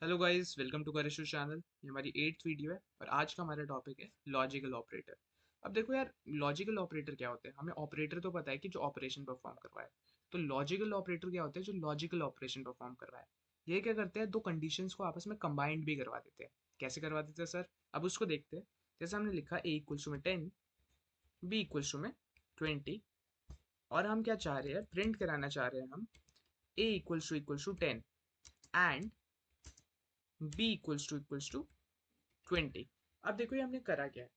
Hello guys, welcome to Karishu channel. ये हमारी 8th video है और आज का हमारा टॉपिक है लॉजिकल ऑपरेटर। अब देखो यार, लॉजिकल ऑपरेटर क्या होते हैं? हमें ऑपरेटर तो पता है कि जो ऑपरेशन परफॉर्म करवाए। तो लॉजिकल ऑपरेटर क्या होते हैं? जो लॉजिकल ऑपरेशन परफॉर्म करवाए। ये क्या करते हैं? दो कंडीशंस को आपस में कंबाइंड भी करवा देते हैं। कैसे करवा देते हैं सर? अब उसको देखते हैं। जैसे हमने लिखा ए इक्वल्स टू में 10, बी इक्वल्स टू में 20, और हम क्या चाह रहे हैं? प्रिंट कराना चाह रहे हैं हम A equals to 10 and B equals to 20। अब देखो ये हमने करा क्या है।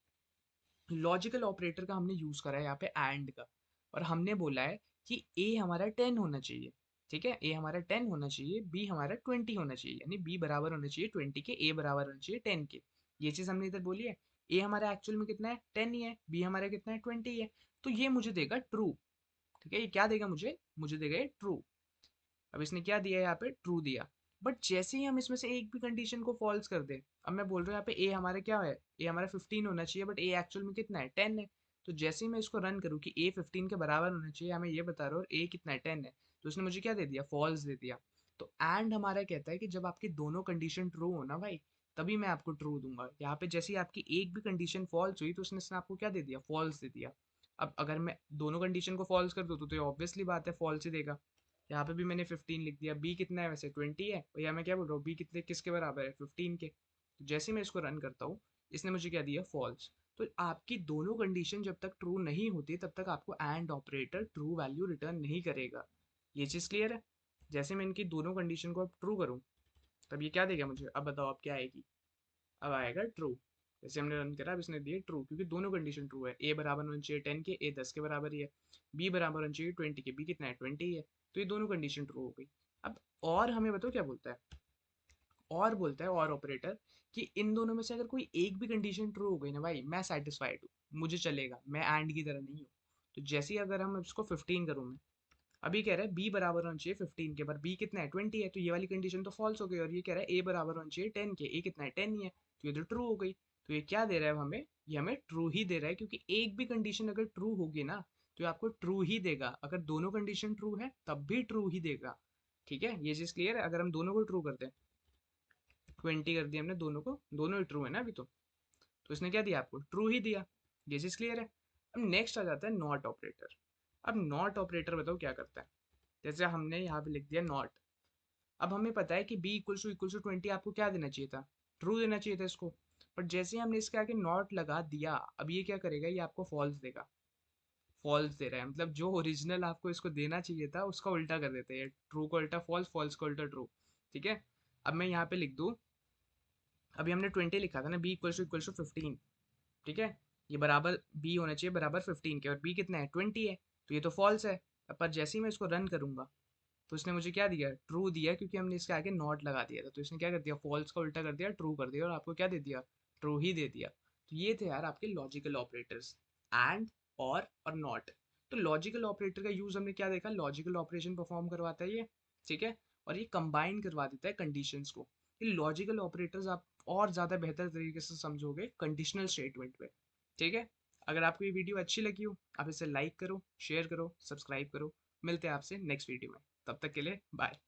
लॉजिकल ऑपरेटर का हमने यूज करा है यहाँ पे एंड का, और हमने बोला है कि ए हमारा 10 होना चाहिए। ठीक है, ए हमारा 10 होना चाहिए, बी हमारा 20 होना चाहिए, यानी बी बराबर होना चाहिए 20 के, ए बराबर होना चाहिए 10 के। ये चीज हमने इधर बोली है। ए हमारा एक्चुअल में कितना है? 10 ही है। बी हमारा कितना है? 20 है। तो ये मुझे देगा ट्रू। ठीक है, ये क्या देगा मुझे? मुझे देगा ये ट्रू। अब इसने क्या दिया? यहाँ पे ट्रू दिया। बट जैसे ही हम इसमें से एक भी कंडीशन को फॉल्स कर दें, अब मैं बोल रहा हूँ यहाँ पे ए हमारा क्या है? ए हमारा 15 होना चाहिए, बट ए एक्चुअल में कितना है? 10 है। तो जैसे ही मैं इसको रन करूँ कि ए 15 के बराबर होना चाहिए, हमें ये बता रहा हूँ, और ए कितना है? 10 है। तो उसने मुझे क्या दे दिया? फॉल्स दे दिया। तो एंड हमारा कहता है कि जब आपकी दोनों कंडीशन ट्रू हो ना भाई, तभी मैं आपको ट्रू दूंगा। यहाँ पे जैसे ही आपकी एक भी कंडीशन फॉल्स हुई, तो उसने आपको क्या दे दिया? फॉल्स दे दिया। अब अगर मैं दोनों कंडीशन को फॉल्स कर दूँ तो ये ऑब्वियसली बात है, फॉल्स ही देगा। यहाँ पे भी मैंने 15 लिख दिया। बी कितना है वैसे? 20 है। और यहाँ मैं क्या बोल रहा हूँ? बी कितने किसके बराबर है? 15 के। तो जैसे ही मैं इसको रन करता हूँ, इसने मुझे क्या दिया? फॉल्स। तो आपकी दोनों कंडीशन जब तक ट्रू नहीं होती, तब तक आपको and operator true value return नहीं करेगा। ये चीज़ क्लियर है? जैसे मैं इनकी दोनों कंडीशन को अब ट्रू करूँ, तब ये क्या देगा मुझे? अब बताओ, अब क्या आएगी? अब आएगा ट्रू। जैसे हमने रन करा, अब इसने दिए ट्रू, क्योंकि दोनों कंडीशन ट्रू है। ए बराबर होना चाहिए 10 के, ए 10 के बराबर ही है। बी बराबर होना चाहिए 20 के, बी कितना है? 20 है। तो ये दोनों कंडीशन ट्रू हो गई। अब और हमें बताओ क्या बोलता है? और बोलता है, और ऑपरेटर, कि इन दोनों में से अगर कोई एक भी कंडीशन ट्रू हो गई ना भाई, मैं सेटिस्फाइड हूँ, मुझे चलेगा, मैं एंड की तरह नहीं हूँ। तो जैसे ही अगर हम इसको 15 करूँ मैं, अभी कह रहा है बी बराबर होना चाहिए 15 के, पर बी कितना है? 20 है। तो ये वाली कंडीशन तो फॉल्स हो गई, और ये कह रहा है ए बराबर होना चाहिए 10 के, ए कितना है? 10 ही है। तो ये तो ट्रू हो गई। तो ये क्या दे रहा है अब हमें? ये हमें ट्रू ही दे रहा है, क्योंकि एक भी कंडीशन अगर ट्रू होगी ना, तो ये आपको ट्रू ही देगा। अगर दोनों कंडीशन ट्रू है, तब भी ट्रू ही देगा। ठीक है, ये चीज क्लियर है? अगर हम दोनों को ट्रू कर दें, 20 कर दिया हमने दोनों को, दोनों ही ट्रू है ना अभी तो इसने क्या दिया? आपको ट्रू ही दिया। ये चीज क्लियर है? अब नेक्स्ट आ जाता है नॉट ऑपरेटर। अब नॉट ऑपरेटर बताओ क्या करता है। जैसे हमने यहाँ पे लिख दिया नॉट। अब हमें पता है कि बी इक्वल्स टू 20 आपको क्या देना चाहिए था? ट्रू देना चाहिए था इसको। बट जैसे ही हमने इसके आगे नॉट लगा दिया, अब ये क्या करेगा? ये आपको फॉल्स देगा। फॉल्स दे रहा है, मतलब जो ओरिजिनल आपको इसको देना चाहिए था उसका उल्टा कर देते हैं। ट्रू को उल्टा फॉल्स, फॉल्स को उल्टा ट्रू। ठीक है, अब मैं यहाँ पे लिख दूँ, अभी हमने 20 लिखा था ना, बी इक्वल्स टू 15। ठीक है, ये बराबर बी होना चाहिए बराबर 15 के, और बी कितना है? 20 है। तो ये तो फॉल्स है। पर जैसे ही मैं इसको रन करूंगा, तो इसने मुझे क्या दिया? ट्रू दिया, क्योंकि हमने इसके आगे नॉट लगा दिया था। तो इसने क्या कर दिया? फॉल्स का उल्टा कर दिया, ट्रू कर दिया, और आपको क्या दे दिया? ट्रू ही दे दिया। तो ये थे यार आपके लॉजिकल ऑपरेटर्स, एंड, और नॉट। तो लॉजिकल ऑपरेटर का यूज हमने क्या देखा? लॉजिकल ऑपरेशन परफॉर्म करवाता है ये। ठीक है, और ये कंबाइन करवा देता है कंडीशंस को। ये लॉजिकल ऑपरेटर्स आप और ज़्यादा बेहतर तरीके से समझोगे कंडीशनल स्टेटमेंट में। ठीक है, अगर आपको ये वीडियो अच्छी लगी हो, आप इसे लाइक करो, शेयर करो, सब्सक्राइब करो। मिलते हैं आपसे नेक्स्ट वीडियो में। तब तक के लिए बाय।